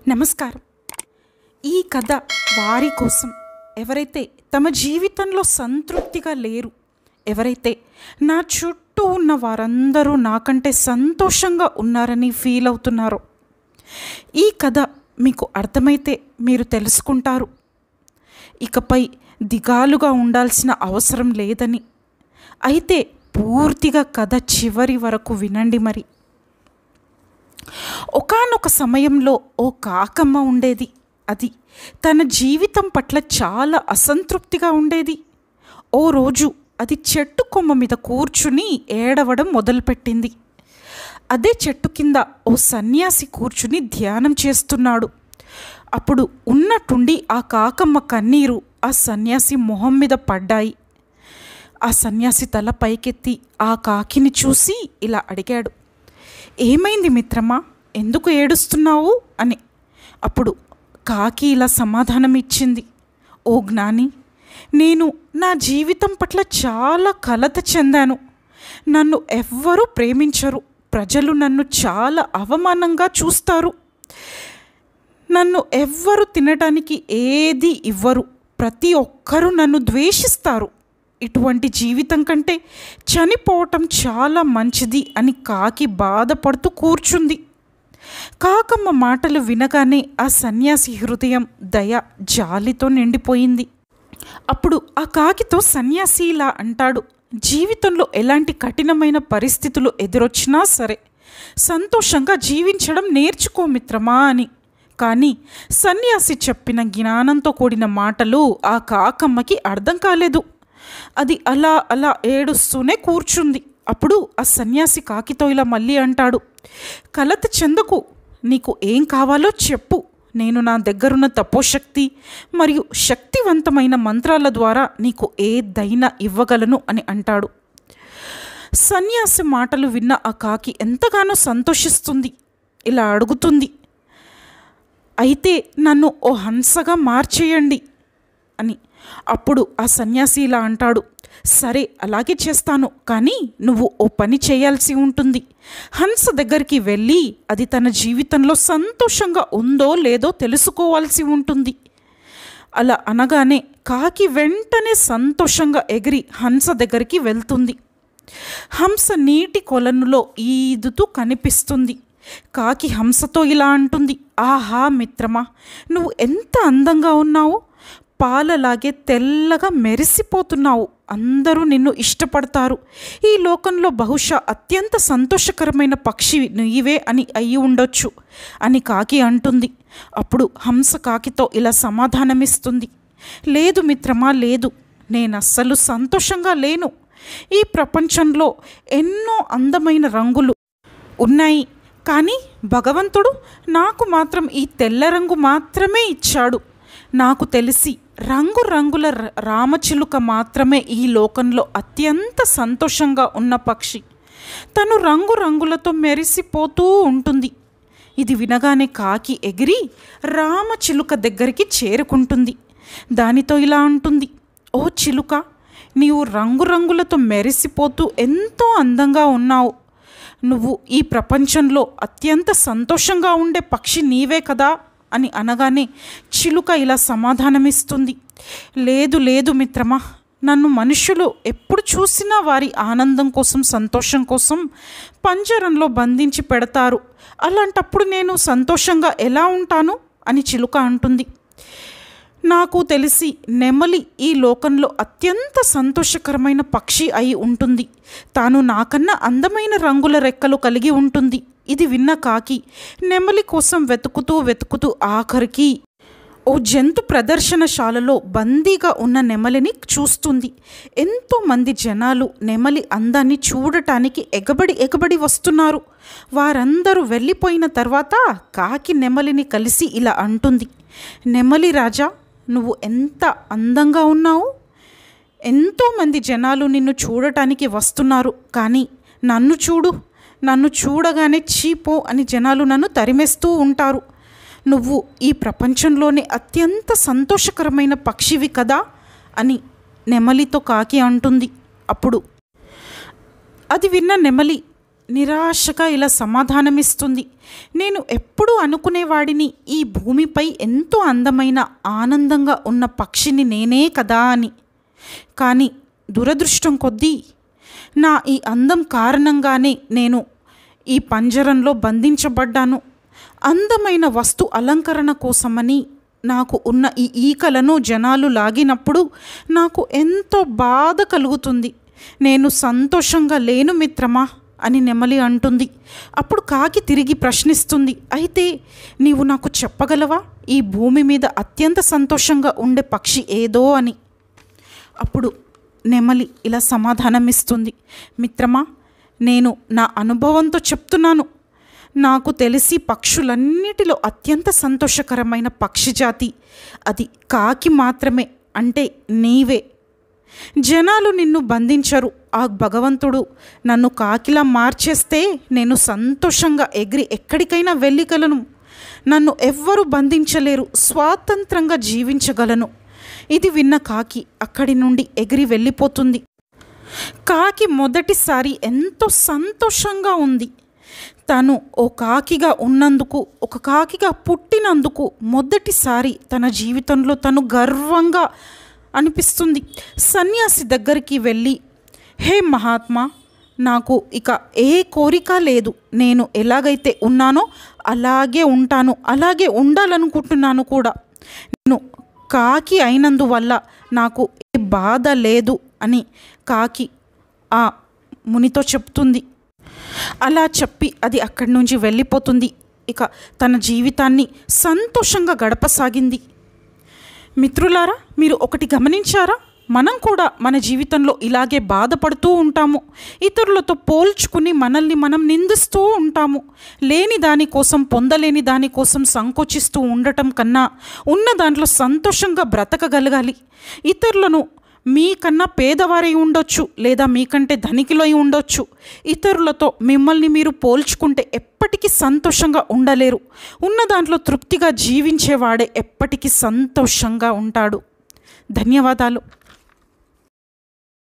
నమస్కారం. ఈ కథ వారి కోసం, ఎవరైతే తమ జీవితంలో సంతృప్తిగా లేరు, ఎవరైతే నా చుట్టూ ఉన్న వారందరూ నాకంటే సంతోషంగా ఉన్నారని ఫీల్ అవుతున్నారో. ఈ కథ మీకు అర్థమైతే మీరు తెలుసుకుంటారు, ఇకపై దిగాలుగా ఉండాల్సిన అవసరం లేదని. అయితే పూర్తిగా కథ చివరి వరకు వినండి. మరి ఒకానొక సమయంలో ఓ కాకమ్మ ఉండేది. అది తన జీవితం పట్ల చాలా అసంతృప్తిగా ఉండేది. ఓ రోజు అది చెట్టు కొమ్మ మీద కూర్చుని ఏడవడం మొదలుపెట్టింది. అదే చెట్టు కింద ఓ సన్యాసి కూర్చుని ధ్యానం చేస్తున్నాడు. అప్పుడు ఉన్నట్టుండి ఆ కాకమ్మ కన్నీరు ఆ సన్యాసి మొహం మీద పడ్డాయి. ఆ సన్యాసి తల పైకెత్తి ఆ కాకిని చూసి ఇలా అడిగాడు, "ఏమైంది మిత్రమా, ఎందుకు ఏడుస్తున్నావు?" అని. అప్పుడు కాకి ఇలా సమాధానం ఇచ్చింది, "ఓ జ్ఞాని, నేను నా జీవితం పట్ల చాలా కలత చెందాను. నన్ను ఎవ్వరూ ప్రేమించరు. ప్రజలు నన్ను చాలా అవమానంగా చూస్తారు. నన్ను ఎవ్వరు తినడానికి ఏది ఇవ్వరు. ప్రతి ఒక్కరూ నన్ను ద్వేషిస్తారు. ఇటువంటి జీవితం కంటే చనిపోవటం చాలా మంచిది" అని కాకి బాధపడుతూ కూర్చుంది. కాకమ్మ మాటలు వినగానే ఆ సన్యాసి హృదయం దయ, జాలితో నిండిపోయింది. అప్పుడు ఆ కాకితో సన్యాసి ఇలా అంటాడు, "జీవితంలో ఎలాంటి కఠినమైన పరిస్థితులు ఎదురొచ్చినా సరే సంతోషంగా జీవించడం నేర్చుకో మిత్రమా" అని. కానీ సన్యాసి చెప్పిన జ్ఞానంతో కూడిన మాటలు ఆ కాకమ్మకి అర్థం కాలేదు. అది అలా అలా ఏడుస్తూనే కూర్చుంది. అప్పుడు ఆ సన్యాసి కాకితో ఇలా మళ్ళీ అంటాడు, "కలత చెందకు, నీకు ఏం కావాలో చెప్పు. నేను నా దగ్గరున్న తపోశక్తి మరియు శక్తివంతమైన మంత్రాల ద్వారా నీకు ఏదైనా ఇవ్వగలను" అని అంటాడు. సన్యాసి మాటలు విన్న ఆ కాకి ఎంతగానో సంతోషిస్తుంది. ఇలా అడుగుతుంది, "అయితే నన్ను ఓ హంసగా మార్చేయండి" అని. అప్పుడు ఆ సన్యాసి ఇలా అంటాడు, "సరే, అలాగే చేస్తాను. కానీ నువ్వు ఓ పని చేయాల్సి ఉంటుంది. హంస దగ్గరికి వెళ్ళి అది తన జీవితంలో సంతోషంగా ఉందో లేదో తెలుసుకోవాల్సి ఉంటుంది." అలా అనగానే కాకి వెంటనే సంతోషంగా ఎగిరి హంస దగ్గరికి వెళ్తుంది. హంస నీటి కొలనులో ఈదుతూ కనిపిస్తుంది. కాకి హంసతో ఇలా అంటుంది, "ఆహా మిత్రమా, నువ్వు ఎంత అందంగా ఉన్నావు. పాలలాగే తెల్లగా మెరిసిపోతున్నావు. అందరూ నిన్ను ఇష్టపడతారు. ఈ లోకంలో బహుశా అత్యంత సంతోషకరమైన పక్షి నీవే అని అయి ఉండొచ్చు" అని కాకి అంటుంది. అప్పుడు హంస కాకితో ఇలా సమాధానమిస్తుంది, "లేదు మిత్రమా, లేదు. నేను అస్సలు సంతోషంగా లేను. ఈ ప్రపంచంలో ఎన్నో అందమైన రంగులు ఉన్నాయి, కానీ భగవంతుడు నాకు మాత్రం ఈ తెల్ల రంగు మాత్రమే ఇచ్చాడు. నాకు తెలిసి రంగురంగుల రామచిలుక మాత్రమే ఈ లోకంలో అత్యంత సంతోషంగా ఉన్న పక్షి. తను రంగురంగులతో మెరిసిపోతూ ఉంటుంది." ఇది వినగానే కాకి ఎగిరి రామచిలుక దగ్గరికి చేరుకుంటుంది. దానితో ఇలా అంటుంది, "ఓ చిలుక, నీవు రంగురంగులతో మెరిసిపోతూ ఎంతో అందంగా ఉన్నావు. నువ్వు ఈ ప్రపంచంలో అత్యంత సంతోషంగా ఉండే పక్షి నీవే కదా" అని అనగానే చిలుక ఇలా సమాధానమిస్తుంది, "లేదు లేదు మిత్రమా, నన్ను మనుషులు ఎప్పుడు చూసినా వారి ఆనందం కోసం, సంతోషం కోసం పంజరంలో బంధించి పెడతారు. అలాంటప్పుడు నేను సంతోషంగా ఎలా ఉంటాను?" అని చిలుక అంటుంది. "నాకు తెలిసి నెమలి ఈ లోకంలో అత్యంత సంతోషకరమైన పక్షి అయి ఉంటుంది. తాను నాకన్నా అందమైన రంగుల రెక్కలు కలిగి ఉంటుంది." ఇది విన్న కాకి నెమలి కోసం వెతుకుతూ ఆఖరికి ఓ జంతు ప్రదర్శనశాలలో బందీగా ఉన్న నెమలిని చూస్తుంది. ఎంతోమంది జనాలు నెమలి అందాన్ని చూడటానికి ఎగబడి వస్తున్నారు. వారందరూ వెళ్ళిపోయిన తర్వాత కాకి నెమలిని కలిసి ఇలా అంటుంది, "నెమలి రాజా, నువ్వు ఎంత అందంగా ఉన్నావు. ఎంతోమంది జనాలు నిన్ను చూడటానికి వస్తున్నారు. కానీ నన్ను చూడగానే చీపో అని జనాలు నన్ను తరిమేస్తూ ఉంటారు. నువ్వు ఈ ప్రపంచంలోనే అత్యంత సంతోషకరమైన పక్షివి కదా" అని నెమలితో కాకి అంటుంది. అప్పుడు అది విన్న నెమలి నిరాశగా ఇలా సమాధానమిస్తుంది. నేను ఎప్పుడూ అనుకునేవాడిని ఈ భూమిపై ఎంతో అందమైన ఆనందంగా ఉన్న పక్షిని నేనే కదా అని. కానీ దురదృష్టం కొద్దీ నా ఈ అందం కారణంగానే నేను ఈ పంజరంలో బంధించబడ్డాను. అందమైన వస్తు అలంకరణ కోసమని నాకు ఉన్న ఈ ఈకలను జనాలు లాగినప్పుడు నాకు ఎంతో బాధ కలుగుతుంది. నేను సంతోషంగా లేను మిత్రమా అని నెమలి అంటుంది. అప్పుడు కాకి తిరిగి ప్రశ్నిస్తుంది, అయితే నీవు నాకు చెప్పగలవా ఈ భూమి మీద అత్యంత సంతోషంగా ఉండే పక్షి ఏదో అని? అప్పుడు నెమలి ఇలా సమాధానమిస్తుంది, మిత్రమా, నేను నా అనుభవంతో చెప్తున్నాను. నాకు తెలిసి పక్షులన్నిటిలో అత్యంత సంతోషకరమైన పక్షి జాతి అది కాకి మాత్రమే, అంటే నీవే. జనాలు నిన్ను బంధించరు. ఆ భగవంతుడు నన్ను కాకిలా మార్చేస్తే నేను సంతోషంగా ఎగిరి ఎక్కడికైనా వెళ్ళగలను. నన్ను ఎవ్వరూ బంధించలేరు, స్వాతంత్రంగా జీవించగలను. ఇది విన్న కాకి అక్కడి నుండి ఎగిరి వెళ్ళిపోతుంది. కాకి మొదటిసారి ఎంతో సంతోషంగా ఉంది. తను ఓ కాకిగా ఉన్నందుకు, ఒక కాకిగా పుట్టినందుకు మొదటిసారి తన జీవితంలో తను గర్వంగా అనిపిస్తుంది. సన్యాసి దగ్గరికి వెళ్ళి, హే మహాత్మా, నాకు ఇక ఏ కోరిక లేదు. నేను ఎలాగైతే ఉన్నానో అలాగే ఉంటాను, అలాగే ఉండాలనుకుంటున్నాను కూడా. నేను కాకి అయినందువల్ల నాకు ఏ బాధ లేదు అని కాకి ఆ మునితో చెప్తుంది. అలా చెప్పి అది అక్కడి నుంచి వెళ్ళిపోతుంది. ఇక తన జీవితాన్ని సంతోషంగా గడపసాగింది. మిత్రులారా, మీరు ఒకటి గమనించారా? మనం కూడా మన జీవితంలో ఇలాగే బాధపడుతూ ఉంటాము. ఇతరులతో పోల్చుకుని మనల్ని మనం నిందిస్తూ ఉంటాము. లేని దానికోసం, పొందలేని దానికోసం సంకోచిస్తూ ఉండటం కన్నా ఉన్న దాంట్లో సంతోషంగా బ్రతకగలగాలి. ఇతరులను మీకన్నా పేదవారై ఉండొచ్చు, లేదా మీకంటే ధనికులై ఉండొచ్చు. ఇతరులతో మిమ్మల్ని మీరు పోల్చుకుంటే ఎప్పటికీ సంతోషంగా ఉండలేరు. ఉన్న దాంట్లో తృప్తిగా జీవించేవాడే ఎప్పటికీ సంతోషంగా ఉంటాడు. ధన్యవాదాలు.